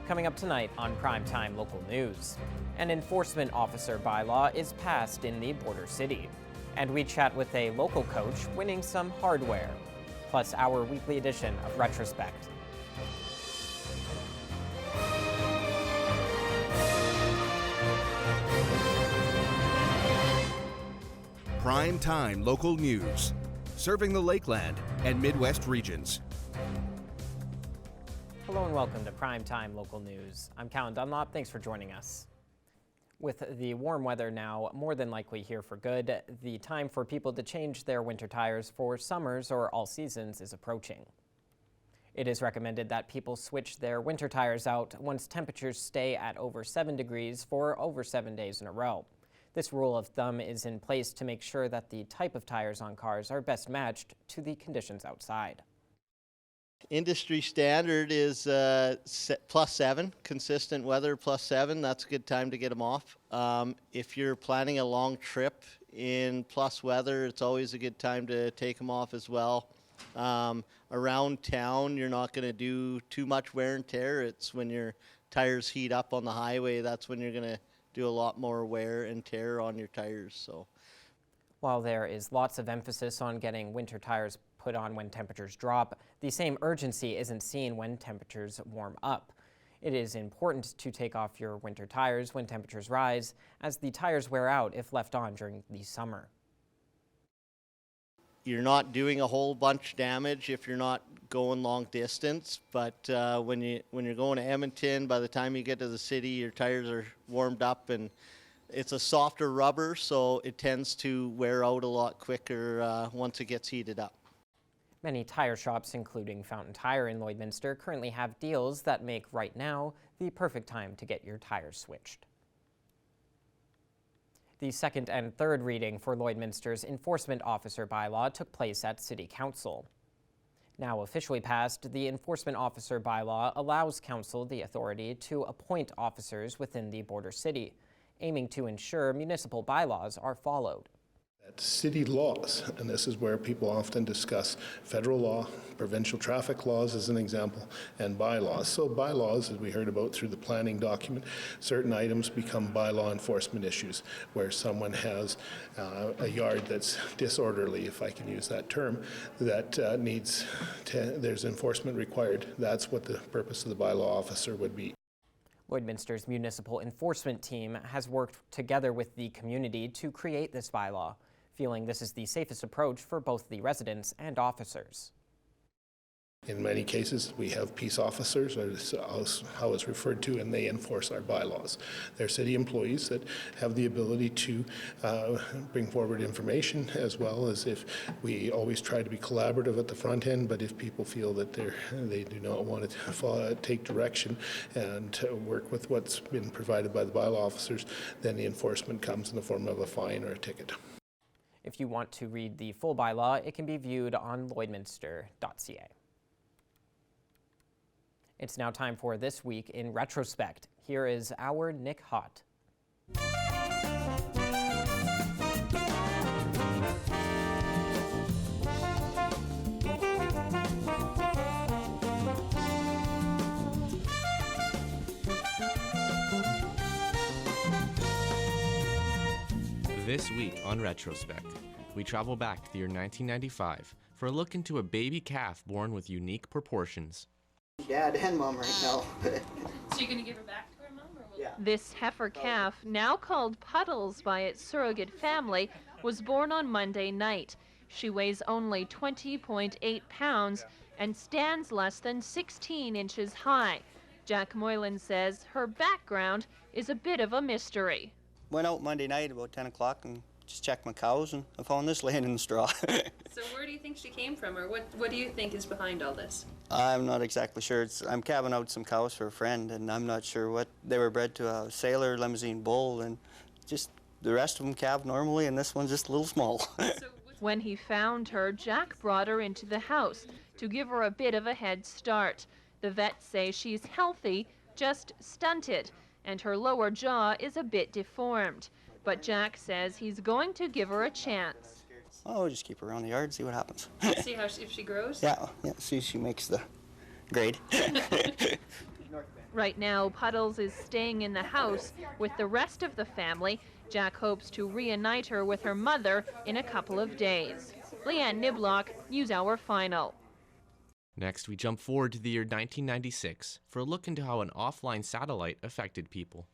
Coming up tonight on Primetime Local News. An enforcement officer bylaw is passed in the border city. And we chat with a local coach winning some hardware. Plus our weekly edition of Retrospect. Primetime Local News, serving the Lakeland and Midwest regions. Hello and welcome to Primetime Local News. I'm Callan Dunlop. Thanks for joining us. With the warm weather now more than likely here for good, the time for people to change their winter tires for summers or all seasons is approaching. It is recommended that people switch their winter tires out once temperatures stay at over 7 degrees for over 7 days in a row. This rule of thumb is in place to make sure that the type of tires on cars are best matched to the conditions outside. Industry standard is +7, consistent weather +7. That's a good time to get them off. If you're planning a long trip in plus weather, it's always a good time to take them off as well. Around town, you're not going to do too much wear and tear. It's when your tires heat up on the highway, that's when you're going to do a lot more wear and tear on your tires. So, while there is lots of emphasis on getting winter tires put on when temperatures drop, the same urgency isn't seen when temperatures warm up. It is important to take off your winter tires when temperatures rise, as the tires wear out if left on during the summer. You're not doing a whole bunch damage if you're not going long distance, but when you're going to Edmonton, by the time you get to the city, your tires are warmed up, and it's a softer rubber, so it tends to wear out a lot quicker once it gets heated up. Many tire shops, including Fountain Tire in Lloydminster, currently have deals that make right now the perfect time to get your tires switched. The second and third reading for Lloydminster's enforcement officer bylaw took place at City Council. Now officially passed, the enforcement officer bylaw allows Council the authority to appoint officers within the border city, aiming to ensure municipal bylaws are followed. City laws, and this is where people often discuss federal law, provincial traffic laws as an example, and bylaws. So bylaws, as we heard about through the planning document, certain items become bylaw enforcement issues, where someone has a yard that's disorderly, if I can use that term, that there's enforcement required. That's what the purpose of the bylaw officer would be. Lloydminster's municipal enforcement team has worked together with the community to create this bylaw, feeling this is the safest approach for both the residents and officers. In many cases, we have peace officers, or how it's referred to, and they enforce our bylaws. They're city employees that have the ability to bring forward information, as well as if we always try to be collaborative at the front end, but if people feel that they do not want to take direction and work with what's been provided by the bylaw officers, then the enforcement comes in the form of a fine or a ticket. If you want to read the full bylaw, it can be viewed on lloydminster.ca. It's now time for This Week in Retrospect. Here is our Nick Hott. This week on Retrospect, we travel back to the year 1995 for a look into a baby calf born with unique proportions. Dad and Mom right now. So you're going to give her back to her mom? Or Yeah. This heifer calf, now called Puddles by its surrogate family, was born on Monday night. She weighs only 20.8 pounds and stands less than 16 inches high. Jack Moylan says her background is a bit of a mystery. Went out Monday night about 10 o'clock and just checked my cows, and I found this laying in the straw. So where do you think she came from, or what do you think is behind all this? I'm not exactly sure. I'm calving out some cows for a friend, and I'm not sure what. They were bred to a Sailor Limousine bull, and just the rest of them calve normally, and this one's just a little small. When he found her, Jack brought her into the house to give her a bit of a head start. The vets say she's healthy, just stunted, and her lower jaw is a bit deformed. But Jack says he's going to give her a chance. Oh, we'll just keep her around the yard, see what happens. See how if she grows? Yeah, see if she makes the grade. Right now, Puddles is staying in the house with the rest of the family. Jack hopes to reunite her with her mother in a couple of days. Leanne Niblock, NewsHour Final. Next, we jump forward to the year 1996 for a look into how an offline satellite affected people.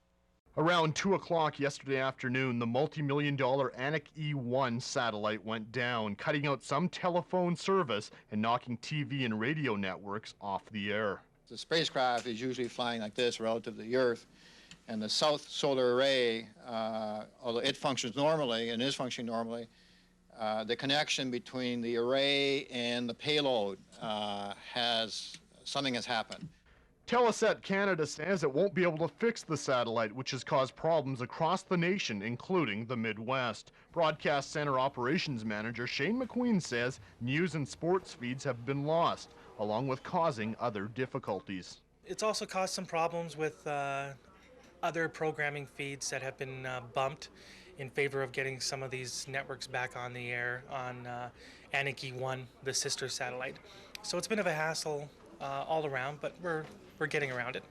Around 2 o'clock yesterday afternoon, the multi-million-dollar Anik E1 satellite went down, cutting out some telephone service and knocking TV and radio networks off the air. The spacecraft is usually flying like this relative to the Earth, and the South Solar Array, although it functions normally and is functioning normally, the connection between the array and the payload something has happened. Telesat Canada says it won't be able to fix the satellite, which has caused problems across the nation, including the Midwest. Broadcast Center Operations Manager Shane McQueen says news and sports feeds have been lost, along with causing other difficulties. It's also caused some problems with other programming feeds that have been bumped in favor of getting some of these networks back on the air on Anik E1, the sister satellite. So it's been of a hassle all around, but we're getting around it.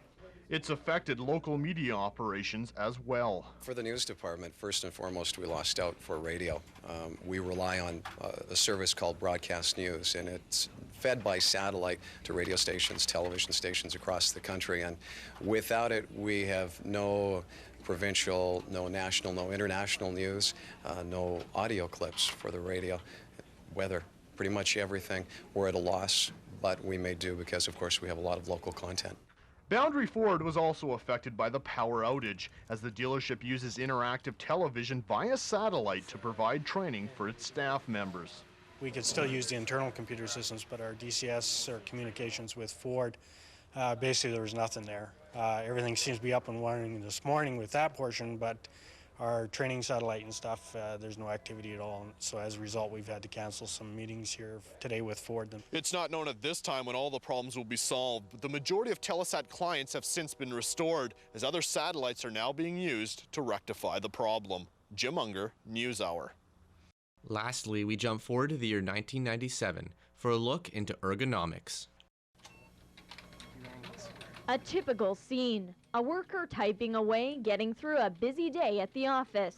It's affected local media operations as well. For the news department, first and foremost, we lost out for radio. We rely on a service called Broadcast News, and it's fed by satellite to radio stations, television stations across the country. And without it, we have no provincial, no national, no international news, no audio clips for the radio, weather, pretty much everything. We're at a loss, but we may do because, of course, we have a lot of local content. Boundary Ford was also affected by the power outage, as the dealership uses interactive television via satellite to provide training for its staff members. We could still use the internal computer systems, but our DCS, or communications with Ford, basically there was nothing there. Everything seems to be up and running this morning with that portion, but our training satellite and stuff, there's no activity at all. So as a result, we've had to cancel some meetings here today with Ford. It's not known at this time when all the problems will be solved, but the majority of Telesat clients have since been restored, as other satellites are now being used to rectify the problem. Jim Unger, NewsHour. Lastly, we jump forward to the year 1997 for a look into ergonomics. A typical scene. A worker typing away, getting through a busy day at the office.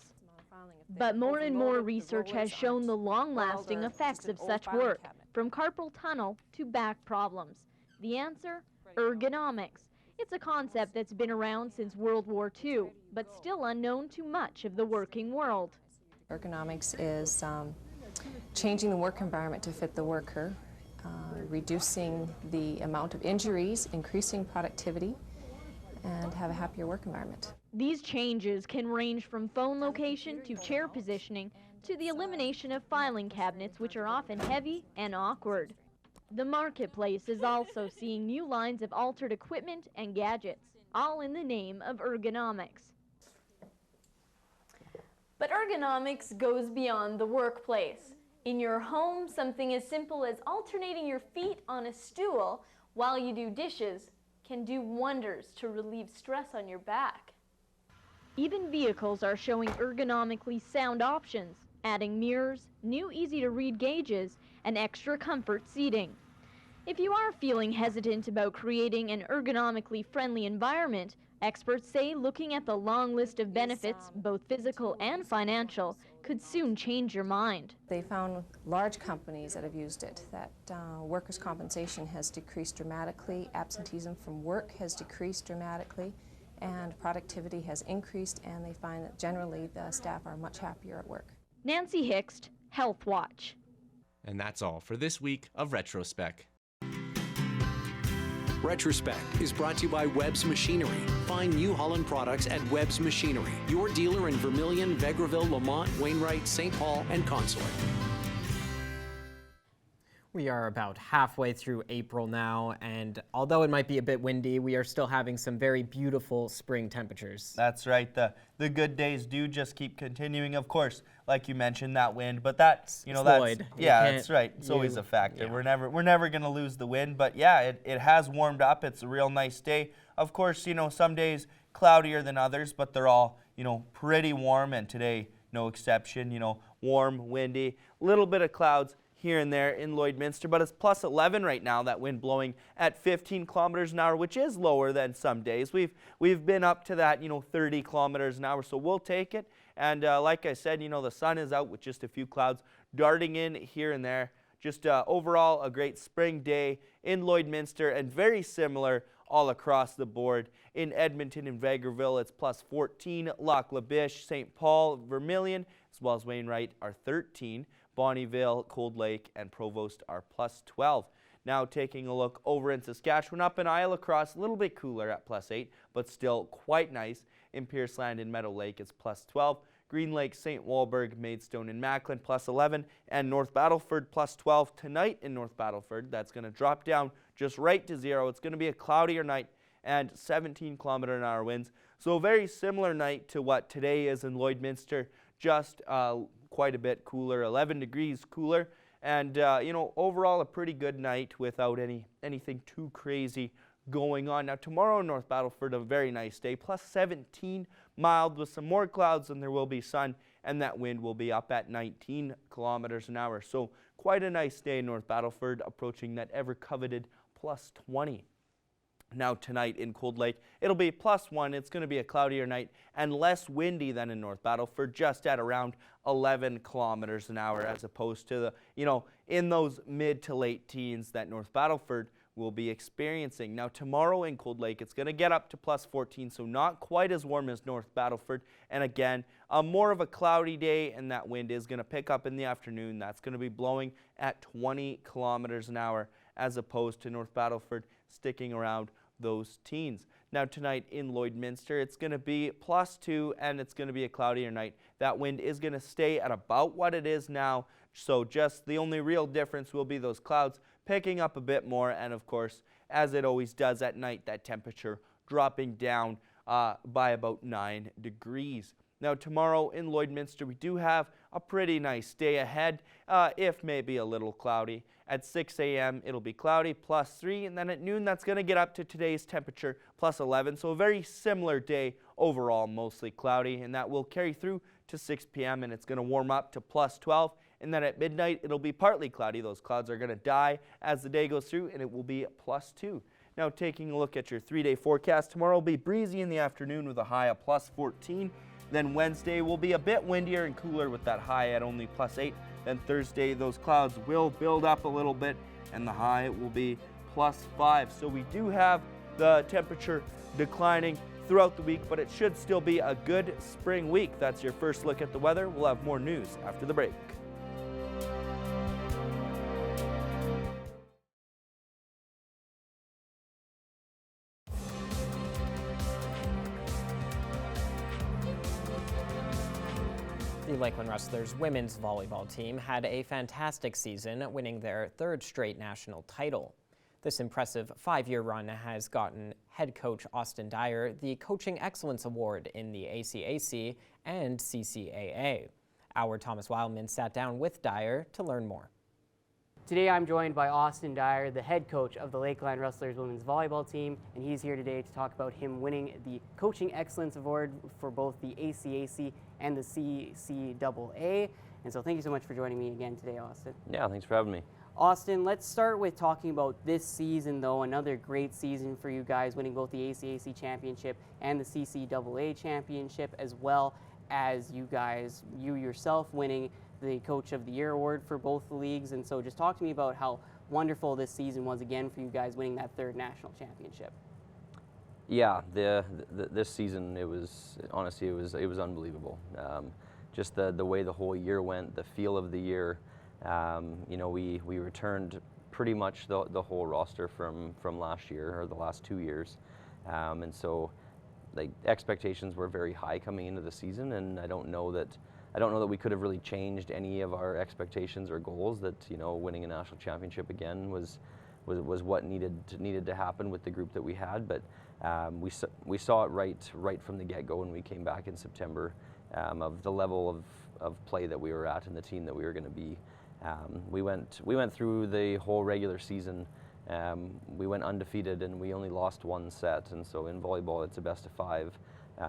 But more and more research has shown the long-lasting effects of such work, from carpal tunnel to back problems. The answer? Ergonomics. It's a concept that's been around since World War II, but still unknown to much of the working world. Ergonomics is changing the work environment to fit the worker, reducing the amount of injuries, increasing productivity, and have a happier work environment. These changes can range from phone location to chair positioning to the elimination of filing cabinets, which are often heavy and awkward. The marketplace is also seeing new lines of altered equipment and gadgets, all in the name of ergonomics. But ergonomics goes beyond the workplace. In your home, something as simple as alternating your feet on a stool while you do dishes can do wonders to relieve stress on your back. Even vehicles are showing ergonomically sound options, adding mirrors, new easy-to-read gauges, and extra comfort seating. If you are feeling hesitant about creating an ergonomically friendly environment, experts say looking at the long list of benefits, both physical and financial, could soon change your mind. They found large companies that have used it, that workers' compensation has decreased dramatically, absenteeism from work has decreased dramatically, and productivity has increased, and they find that generally the staff are much happier at work. Nancy Hixt, Health Watch. And that's all for this week of Retrospect. Retrospect is brought to you by Webb's Machinery. Find New Holland products at Webb's Machinery, your dealer in Vermilion, Vegreville, Lamont, Wainwright, St. Paul, and Consort. We are about halfway through April now, and although it might be a bit windy, we are still having some very beautiful spring temperatures. That's right. The good days do just keep continuing. Of course, like you mentioned, that wind, but that's, you know, that's, yeah, that's right. It's always a factor. Yeah. We're never going to lose the wind, but yeah, it has warmed up. It's a real nice day. Of course, you know, some days cloudier than others, but they're all, you know, pretty warm, and today no exception. You know, warm, windy, little bit of clouds here and there in Lloydminster, but it's plus 11 right now, that wind blowing at 15 kilometers an hour, which is lower than some days. We've been up to that, 30 kilometers an hour, so we'll take it. And like I said, the sun is out with just a few clouds darting in here and there. Just overall a great spring day in Lloydminster, and very similar all across the board. In Edmonton and Vegreville, it's plus 14. Lac La Biche, St. Paul, Vermilion, as well as Wainwright are 13. Bonnyville, Cold Lake, and Provost are plus 12. Now taking a look over in Saskatchewan, up in Isle Cross, a little bit cooler at plus 8, but still quite nice. In Pierceland and Meadow Lake, it's plus 12. Green Lake, St. Walburg, Maidstone, and Macklin plus 11, and North Battleford plus 12. Tonight in North Battleford, that's going to drop down just right to 0. It's going to be a cloudier night and 17 kilometer an hour winds. So a very similar night to what today is in Lloydminster, just quite a bit cooler, 11 degrees cooler, and overall a pretty good night without anything too crazy going on. Now tomorrow in North Battleford, a very nice day, plus 17, mild with some more clouds than there will be sun, and that wind will be up at 19 kilometers an hour. So quite a nice day in North Battleford, approaching that ever coveted plus 20. Now tonight in Cold Lake, it'll be plus 1. It's going to be a cloudier night and less windy than in North Battleford, just at around 11 kilometers an hour, as opposed to the, in those mid to late teens that North Battleford will be experiencing. Now tomorrow in Cold Lake, it's going to get up to plus 14, so not quite as warm as North Battleford. And again, more of a cloudy day, and that wind is going to pick up in the afternoon. That's going to be blowing at 20 kilometers an hour, as opposed to North Battleford sticking around those teens. Now tonight in Lloydminster, it's going to be plus 2, and it's going to be a cloudier night. That wind is going to stay at about what it is now, so just the only real difference will be those clouds picking up a bit more, and of course, as it always does at night, that temperature dropping down by about 9 degrees. Now tomorrow in Lloydminster, we do have a pretty nice day ahead, if maybe a little cloudy. At 6 a.m. it'll be cloudy, plus 3, and then at noon that's going to get up to today's temperature, plus 11. So a very similar day overall, mostly cloudy, and that will carry through to 6 p.m. and it's going to warm up to plus 12. And then at midnight it'll be partly cloudy. Those clouds are going to die as the day goes through, and it will be plus 2. Now taking a look at your 3-day forecast, tomorrow will be breezy in the afternoon with a high of plus 14. Then Wednesday will be a bit windier and cooler with that high at only plus 8. Then Thursday, those clouds will build up a little bit, and the high will be plus 5. So we do have the temperature declining throughout the week, but it should still be a good spring week. That's your first look at the weather. We'll have more news after the break. The Lakeland Rustlers women's volleyball team had a fantastic season, winning their 3rd straight national title. This impressive 5-year run has gotten head coach Austin Dyer the Coaching Excellence Award in the ACAC and CCAA. Our Thomas Wildman sat down with Dyer to learn more. Today I'm joined by Austin Dyer, the head coach of the Lakeland Rustlers women's volleyball team, and he's here today to talk about him winning the Coaching Excellence Award for both the ACAC and the CCAA. And so thank you so much for joining me again today, Austin. Yeah, thanks for having me. Austin, let's start with talking about this season, though. Another great season for you guys, winning both the ACAC championship and the CCAA championship, as well as you yourself winning the Coach of the Year award for both the leagues. And so just talk to me about how wonderful this season was again for you guys, winning that 3rd national championship. Yeah, this season, it was unbelievable. Just the way the whole year went, the feel of the year. We returned pretty much the whole roster from last year, or the last 2 years, and so like expectations were very high coming into the season, and I don't know that we could have really changed any of our expectations or goals. That winning a national championship again was what needed to happen with the group that we had. But we saw it right from the get-go when we came back in September, of the level of play that we were at and the team that we were going to be. We went through the whole regular season. We went undefeated and we only lost 1 set. And so in volleyball, it's a best of 5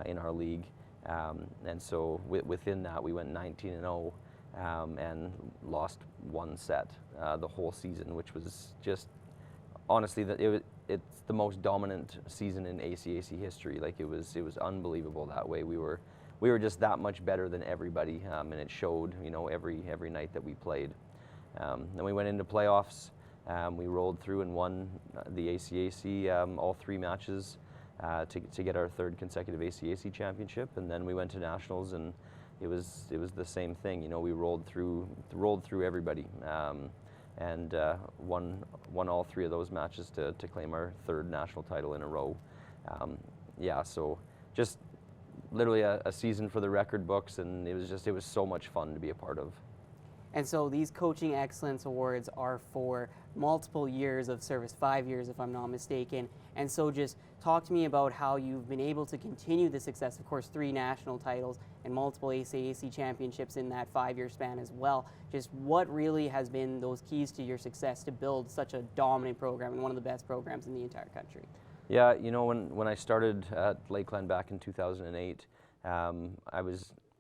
in our league. And so within that, we went 19-0, and lost one set the whole season, which was just honestly it's the most dominant season in ACAC history. Like it was unbelievable that way. We were just that much better than everybody, and it showed, you know, every night that we played. Then we went into playoffs. We rolled through and won the ACAC all 3 matches to get our 3rd consecutive ACAC championship, and then we went to nationals, and it was the same thing. You know, we rolled through everybody, and won all 3 of those matches to claim our 3rd national title in a row. Yeah, so just literally a season for the record books, and it was so much fun to be a part of. And so these Coaching Excellence Awards are for multiple years of service, 5 years if I'm not mistaken. And so just talk to me about how you've been able to continue the success, of course 3 national titles and multiple ACAC championships in that 5-year span as well. Just what really has been those keys to your success to build such a dominant program and one of the best programs in the entire country? Yeah, you know, when I started at Lakeland back in 2008,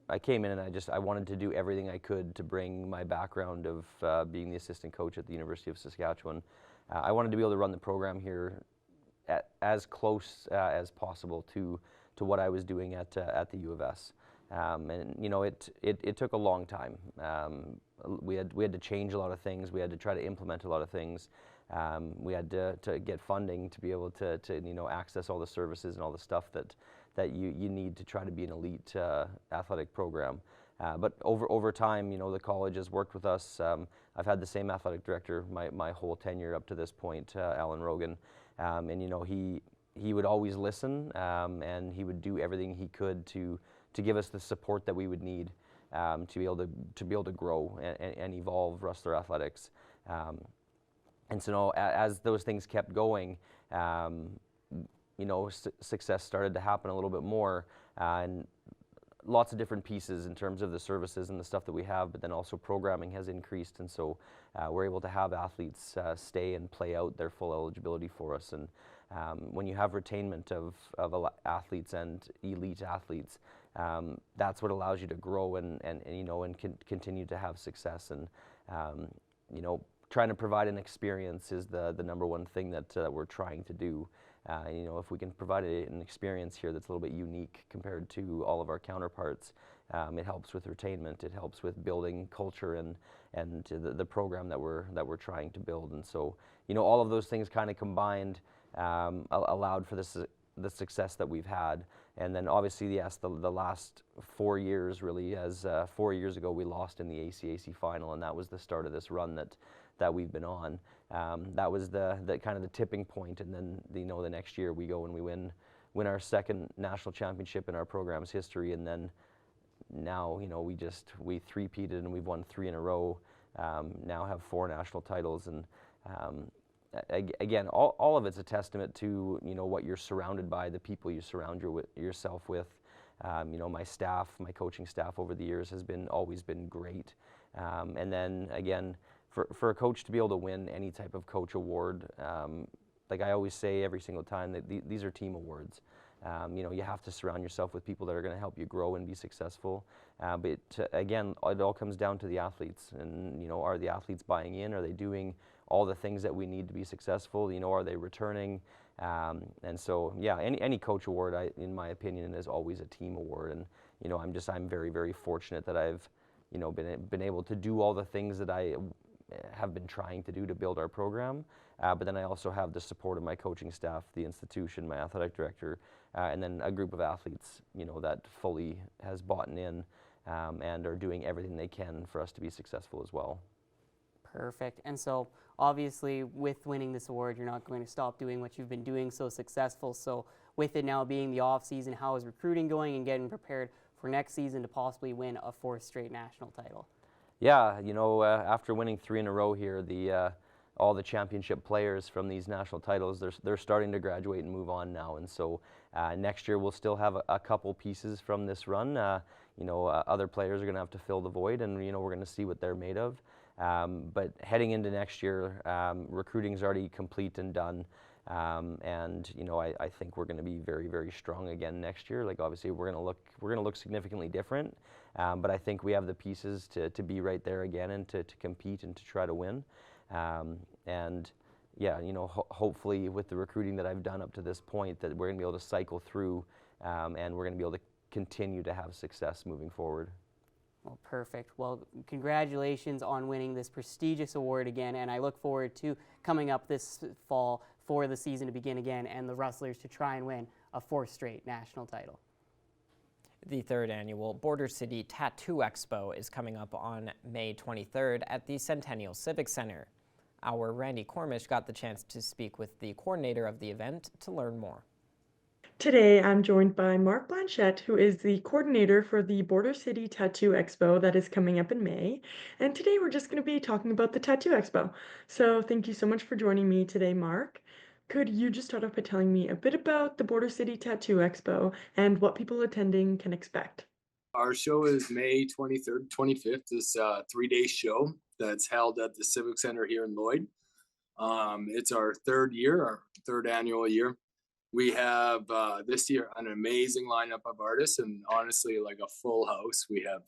I came in and I wanted to do everything I could to bring my background of being the assistant coach at the University of Saskatchewan. I wanted to be able to run the program here as close as possible to what I was doing at the U of S. And you know, it took a long time. We had to change a lot of things. We had to try to implement a lot of things. We had to get funding to be able to you know, access all the services and all the stuff that you need to try to be an elite athletic program. But over time, you know, the college has worked with us. I've had the same athletic director my whole tenure up to this point, Alan Rogan, and you know, he would always listen, and he would do everything he could to give us the support that we would need to be able to grow and evolve Rustler Athletics. And so as those things kept going, you know, success started to happen a little bit more, and lots of different pieces in terms of the services and the stuff that we have, but then also programming has increased, and so we're able to have athletes stay and play out their full eligibility for us. And when you have retainment of athletes and elite athletes, that's what allows you to grow and you know, and continue to have success. And you know, trying to provide an experience is the number one thing that we're trying to do. You know, if we can provide an experience here that's a little bit unique compared to all of our counterparts, it helps with retainment. It helps with building culture and the program that we're trying to build. And so, you know, all of those things kind of combined allowed for the success that we've had. And then obviously, yes, the last 4 years really, as 4 years ago we lost in the ACAC final, and that was the start of this run that we've been on. That was the kind of the tipping point, and then you know, the next year we go and we win our 2nd national championship in our program's history, and then now, you know, we three-peated and we've won 3 in a row. Now have 4 national titles, and again, all of it's a testament to, you know, what you're surrounded by, the people you surround yourself with. You know, my staff, my coaching staff over the years has always been great, and then again, for a coach to be able to win any type of coach award, like I always say every single time, that these are team awards. You know, you have to surround yourself with people that are going to help you grow and be successful. But again, it all comes down to the athletes, and you know, are the athletes buying in? Are they doing all the things that we need to be successful? You know, are they returning? And so, yeah, any coach award, in my opinion, is always a team award. And you know, I'm very, very fortunate that I've, you know, been able to do all the things that I have been trying to do to build our program. But then I also have the support of my coaching staff, the institution, my athletic director, and then a group of athletes, you know, that fully has bought in and are doing everything they can for us to be successful as well. Perfect. And so obviously with winning this award, you're not going to stop doing what you've been doing so successful. So with it now being the off season, how is recruiting going and getting prepared for next season to possibly win a 4th straight national title? Yeah, you know, after winning 3 in a row here, all the championship players from these national titles, they're starting to graduate and move on now. And so next year we'll still have a couple pieces from this run. You know, other players are going to have to fill the void, and you know, we're going to see what they're made of. But heading into next year, recruiting's already complete and done. And you know, I think we're going to be very, very strong again next year. Like obviously we're going to look significantly different, but I think we have the pieces to be right there again and to compete and to try to win. And yeah, you know, hopefully with the recruiting that I've done up to this point, that we're going to be able to cycle through, and we're going to be able to continue to have success moving forward. Well, perfect. Well, congratulations on winning this prestigious award again, and I look forward to coming up this fall for the season to begin again and the Rustlers to try and win a 4th straight national title. The 3rd annual Border City Tattoo Expo is coming up on May 23rd at the Centennial Civic Center. Our Randy Cormish got the chance to speak with the coordinator of the event to learn more. Today, I'm joined by Mark Blanchette, who is the coordinator for the Border City Tattoo Expo that is coming up in May. And today we're just going to be talking about the Tattoo Expo. So thank you so much for joining me today, Mark. Could you just start off by telling me a bit about the Border City Tattoo Expo and what people attending can expect? Our show is May 23rd, 25th. This 3-day show that's held at the Civic Center here in Lloyd. It's our 3rd year, our 3rd annual year. We have this year an amazing lineup of artists, and honestly, like a full house. We have,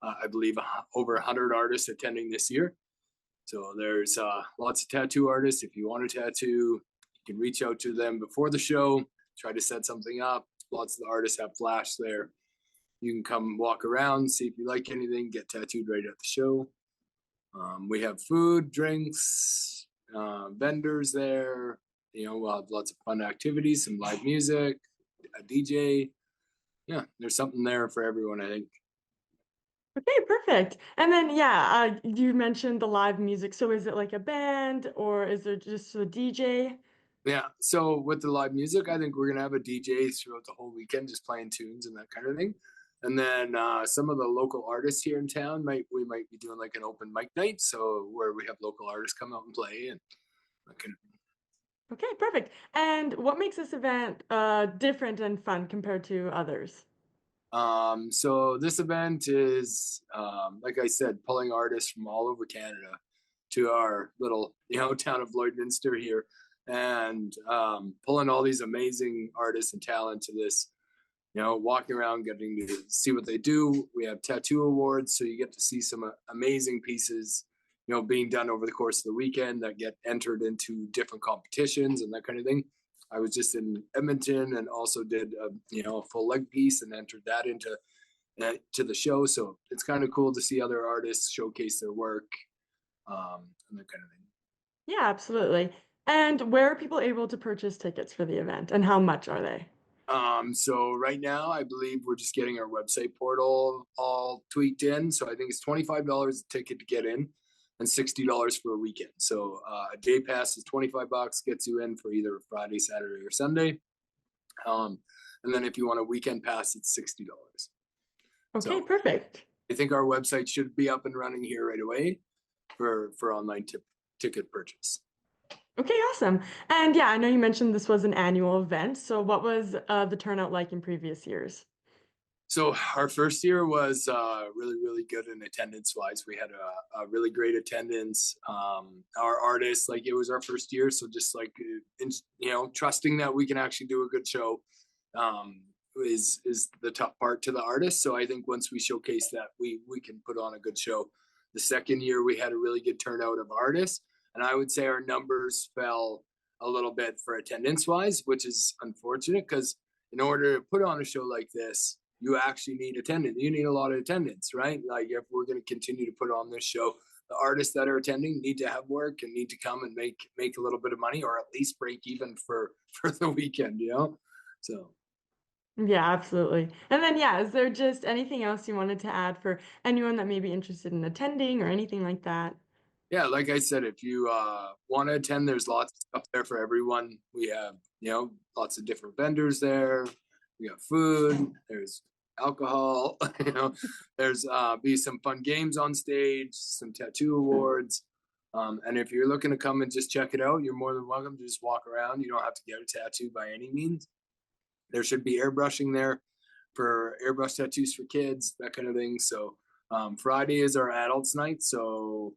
I believe, over 100 artists attending this year. So there's lots of tattoo artists. If you want a tattoo, you can reach out to them before the show, try to set something up. Lots of the artists have flash there. You can come walk around, see if you like anything, get tattooed right at the show. We have food, drinks, vendors there. You know, we'll have lots of fun activities, some live music, a DJ. Yeah, there's something there for everyone, I think. Okay, perfect. And then, you mentioned the live music. So is it like a band or is there just a DJ? Yeah, so with the live music, I think we're going to have a DJ throughout the whole weekend, just playing tunes and that kind of thing. And then some of the local artists here in town, we might be doing like an open mic night, so where we have local artists come out and play and that kind of thing. Okay, perfect. And what makes this event different and fun compared to others? So this event is, like I said, pulling artists from all over Canada to our little, town of Lloydminster here, and pulling all these amazing artists and talent to this, walking around, getting to see what they do. We have tattoo awards, so you get to see some amazing pieces, being done over the course of the weekend that get entered into different competitions and that kind of thing. I was just in Edmonton and also did a full leg piece and entered that into to the show. So it's kind of cool to see other artists showcase their work and that kind of thing. Yeah, absolutely. And where are people able to purchase tickets for the event and how much are they? So right now, I believe we're just getting our website portal all tweaked in. So I think it's $25 a ticket to get in and $60 for a weekend. So a day pass is $25, gets you in for either Friday, Saturday, or Sunday. And then if you want a weekend pass, it's $60. Okay, perfect. I think our website should be up and running here right away for online ticket purchase. Okay, awesome. And I know you mentioned this was an annual event. So what was the turnout like in previous years? So our first year was really, really good in attendance-wise. We had a really great attendance. Our artists, it was our first year, so just trusting that we can actually do a good show is the tough part to the artists. So I think once we showcase that, we can put on a good show. The second year, we had a really good turnout of artists, and I would say our numbers fell a little bit for attendance-wise, which is unfortunate because in order to put on a show like this, you actually need attendance. You need a lot of attendance, right? Like if we're going to continue to put on this show, the artists that are attending need to have work and need to come and make a little bit of money or at least break even for the weekend, So. Yeah, absolutely. And then, is there just anything else you wanted to add for anyone that may be interested in attending or anything like that? Yeah, like I said, if you want to attend, there's lots of stuff there for everyone. We have, lots of different vendors there. We got food, there's alcohol, there's be some fun games on stage, some tattoo awards. And if you're looking to come and just check it out, you're more than welcome to just walk around. You don't have to get a tattoo by any means. There should be airbrushing there for airbrush tattoos for kids, that kind of thing. So Friday is our adults night. So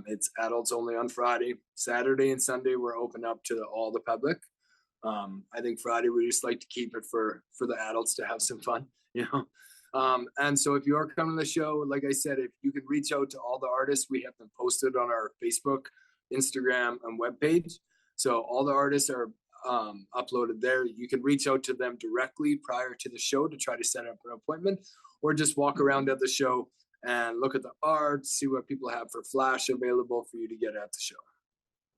It's adults only on Friday. Saturday and Sunday we're open up to all the public. I think Friday we just like to keep it for the adults to have some fun, you know. And so if you are coming to the show, like I said, if you can reach out to all the artists, we have them posted on our Facebook, Instagram, and webpage. So all the artists are uploaded there. You can reach out to them directly prior to the show to try to set up an appointment, or just walk around at the show and look at the art, see what people have for flash available for you to get at the show.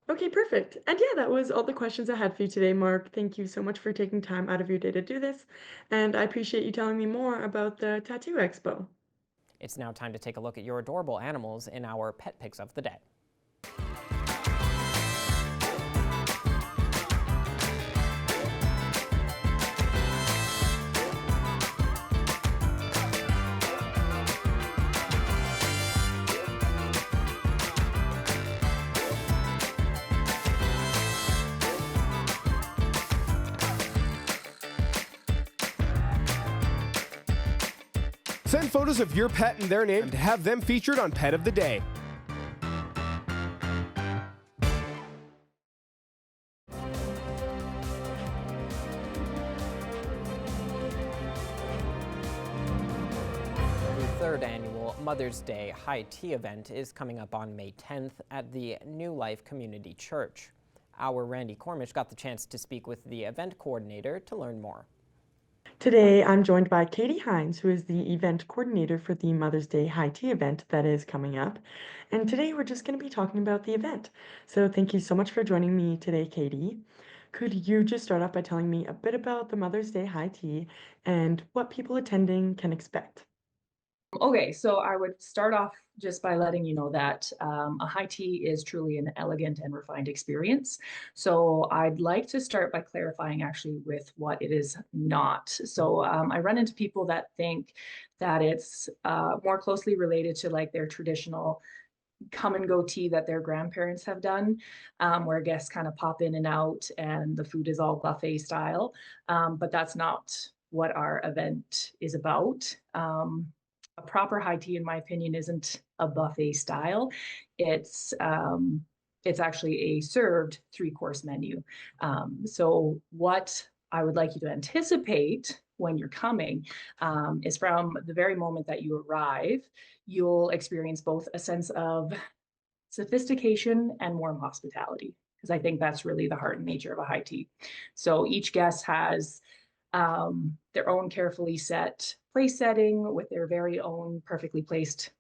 Okay, perfect. And yeah, that was all the questions I had for you today, Mark. Thank you so much for taking time out of your day to do this. And I appreciate you telling me more about the Tattoo Expo. It's now time to take a look at your adorable animals in our pet picks of the day. Send photos of your pet and their name to have them featured on Pet of the Day. The third annual Mother's Day High Tea event is coming up on May 10th at the New Life Community Church. Our Randy Cormish got the chance to speak with the event coordinator to learn more. Today, I'm joined by Katie Hines, who is the event coordinator for the Mother's Day High Tea event that is coming up. And today, we're just going to be talking about the event. So thank you so much for joining me today, Katie. Could you just start off by telling me a bit about the Mother's Day High Tea and what people attending can expect? Okay, so I would start off just by letting you know that a high tea is truly an elegant and refined experience. So I'd like to start by clarifying actually with what it is not. So I run into people that think that it's more closely related to like their traditional come and go tea that their grandparents have done, where guests kind of pop in and out and the food is all buffet style. But that's not what our event is about. A proper high tea, in my opinion, isn't a buffet style. It's actually a served 3-course menu. So what I would like you to anticipate when you're coming is from the very moment that you arrive, you'll experience both a sense of sophistication and warm hospitality, because I think that's really the heart and nature of a high tea. So each guest has their own carefully set place setting with their very own perfectly placed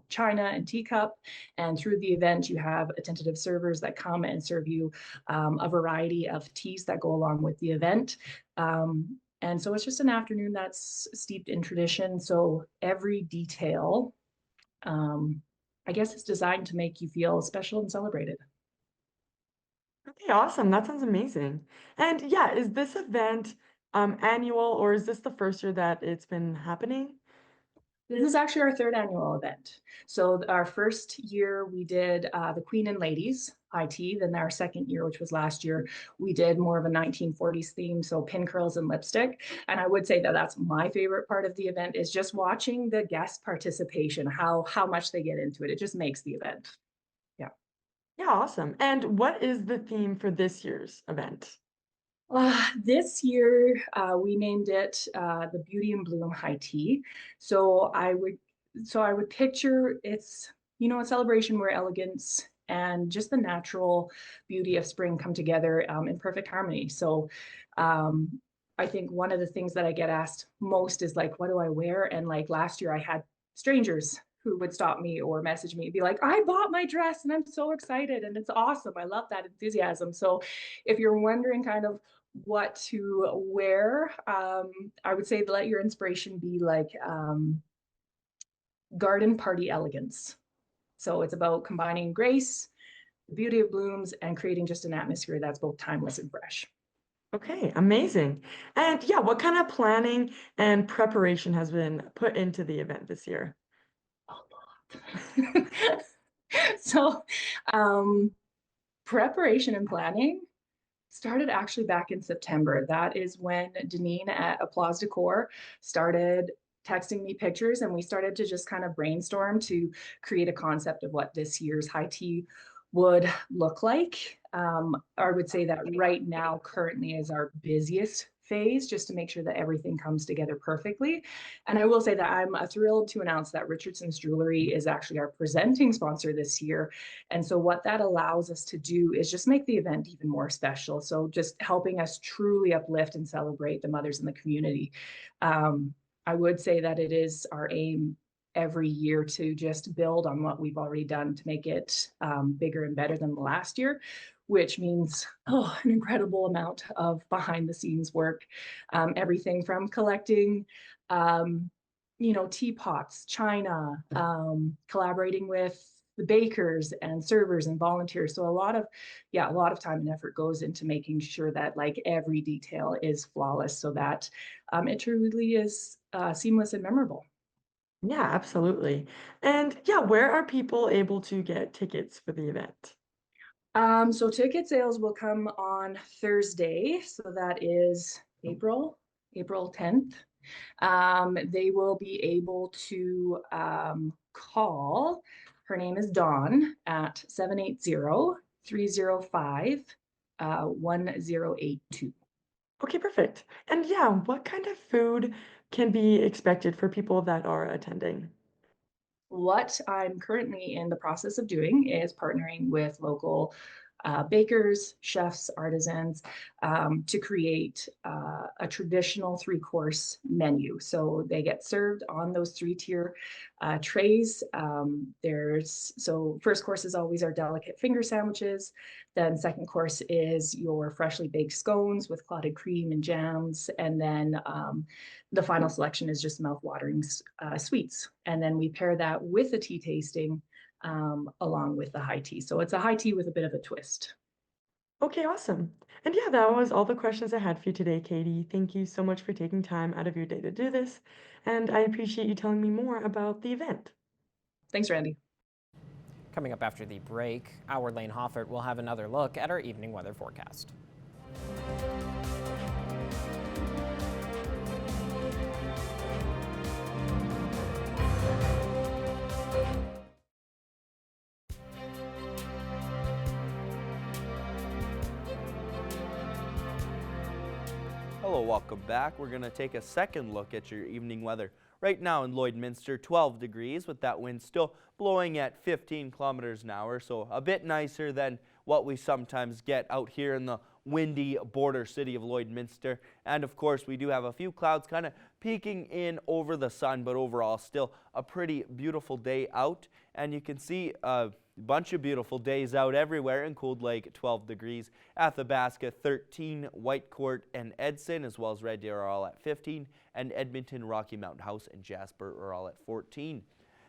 china and teacup. And through the event, you have attentive servers that come and serve you a variety of teas that go along with the event. And so it's just an afternoon that's steeped in tradition. So every detail, I guess, is designed to make you feel special and celebrated. Okay, awesome. That sounds amazing. And yeah, is this event annual, or is this the first year that it's been happening? This is actually our third annual event. So our first year we did the Queen and Ladies High Tea. Then our second year, which was last year, we did more of a 1940s theme, so pin curls and lipstick. And I would say that that's my favorite part of the event, is just watching the guest participation, how much they get into it. It just makes the event. Yeah. Yeah, awesome. And what is the theme for this year's event? This year, we named it the Beauty and Bloom High Tea. So I would picture it's, a celebration where elegance and just the natural beauty of spring come together in perfect harmony. So I think one of the things that I get asked most is like, what do I wear? And like last year I had strangers who would stop me or message me and be like, I bought my dress and I'm so excited and it's awesome. I love that enthusiasm. So if you're wondering kind of what to wear, I would say let your inspiration be like garden party elegance. So it's about combining grace, the beauty of blooms, and creating just an atmosphere that's both timeless and fresh. Okay, amazing. And yeah, what kind of planning and preparation has been put into the event this year? So preparation and planning started actually back in September. That is when Deneen at Applause Decor started texting me pictures, and we started to just kind of brainstorm to create a concept of what this year's high tea would look like. I would say that right now currently is our busiest phase, just to make sure that everything comes together perfectly. And I will say that I'm thrilled to announce that Richardson's Jewelry is actually our presenting sponsor this year. And so what that allows us to do is just make the event even more special. So just helping us truly uplift and celebrate the mothers in the community. I would say that it is our aim every year to just build on what we've already done to make it bigger and better than the last year, which means an incredible amount of behind the scenes work. Everything from collecting, teapots, china, collaborating with the bakers and servers and volunteers. So a lot of time and effort goes into making sure that like every detail is flawless so that it truly is seamless and memorable. Yeah, absolutely. And yeah, where are people able to get tickets for the event? So ticket sales will come on Thursday. So that is April 10th. They will be able to call. Her name is Dawn at 780-305-1082. Okay, perfect. And yeah, what kind of food can be expected for people that are attending? What I'm currently in the process of doing is partnering with local bakers, chefs, artisans to create a traditional 3-course menu. So they get served on those 3-tier trays. First course is always our delicate finger sandwiches. Then second course is your freshly baked scones with clotted cream and jams. And then the final selection is just mouth-watering sweets. And then we pair that with a tea tasting along with the high tea. So it's a high tea with a bit of a twist. Okay, awesome. And yeah, that was all the questions I had for you today, Katie. Thank you so much for taking time out of your day to do this. And I appreciate you telling me more about the event. Thanks, Randy. Coming up after the break, our Lane Hoffert will have another look at our evening weather forecast. Hello, welcome back. We're going to take a second look at your evening weather. Right now in Lloydminster, 12 degrees with that wind still blowing at 15 kilometers an hour, so a bit nicer than what we sometimes get out here in the windy border city of Lloydminster. And of course, we do have a few clouds kind of peeking in over the sun, but overall still a pretty beautiful day out. And you can see a bunch of beautiful days out everywhere in Cold Lake, 12 degrees. Athabasca, 13, Whitecourt and Edson, as well as Red Deer are all at 15, and Edmonton, Rocky Mountain House, and Jasper are all at 14.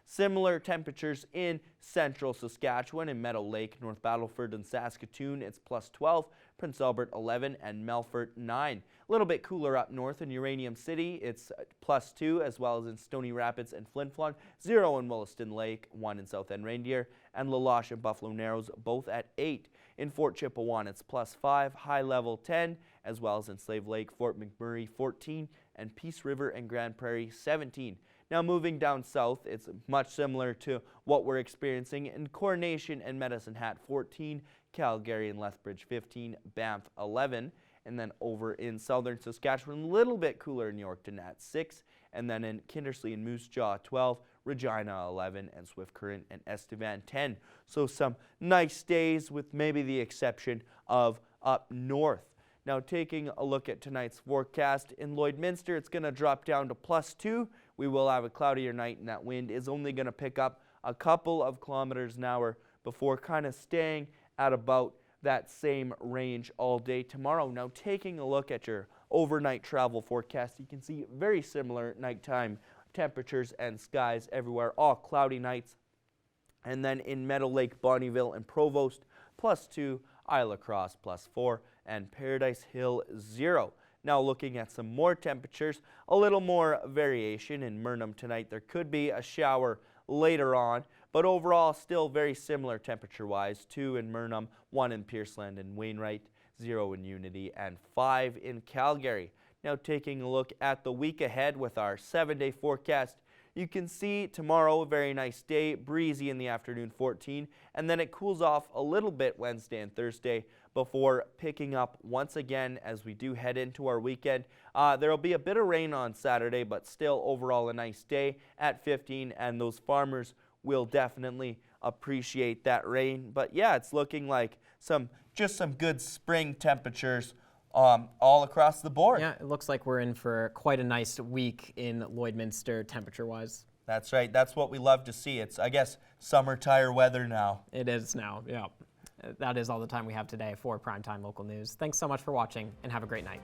Similar temperatures in central Saskatchewan and Meadow Lake, North Battleford and Saskatoon, it's plus 12, Prince Albert 11, and Melfort 9. A little bit cooler up north in Uranium City, it's plus 2, as well as in Stony Rapids and Flin Flon, 0 in Williston Lake, 1 in South End Reindeer, and La Loche and Buffalo Narrows both at 8. In Fort Chipewyan, it's plus 5, High Level 10, as well as in Slave Lake, Fort McMurray 14, and Peace River and Grand Prairie 17. Now moving down south, it's much similar to what we're experiencing in Coronation and Medicine Hat 14, Calgary and Lethbridge 15, Banff 11, and then over in southern Saskatchewan, a little bit cooler in Yorkton at 6, and then in Kindersley and Moose Jaw 12, Regina 11, and Swift Current and Estevan 10. So some nice days with maybe the exception of up north. Now taking a look at tonight's forecast in Lloydminster, it's going to drop down to plus 2. We will have a cloudier night and that wind is only going to pick up a couple of kilometers an hour before kind of staying at about that same range all day tomorrow. Now taking a look at your overnight travel forecast, you can see very similar nighttime temperatures and skies everywhere, all cloudy nights. And then in Meadow Lake, Bonnyville, and Provost, plus 2, Isla Cross, plus 4, and Paradise Hill, 0. Now looking at some more temperatures, a little more variation in Murnum tonight. There could be a shower later on, but overall still very similar temperature-wise. 2 in Murnum, 1 in Pierceland and Wainwright, 0 in Unity, and 5 in Calgary. Now taking a look at the week ahead with our 7-day forecast, you can see tomorrow a very nice day, breezy in the afternoon 14, and then it cools off a little bit Wednesday and Thursday before picking up once again as we do head into our weekend. There will be a bit of rain on Saturday, but still overall a nice day at 15, and those farmers will definitely appreciate that rain. But yeah, it's looking like just some good spring temperatures all across the board. Yeah, it looks like we're in for quite a nice week in Lloydminster temperature-wise. That's right. That's what we love to see. It's, I guess, summer tire weather now. It is now, yeah. That is all the time we have today for Primetime Local News. Thanks so much for watching, and have a great night.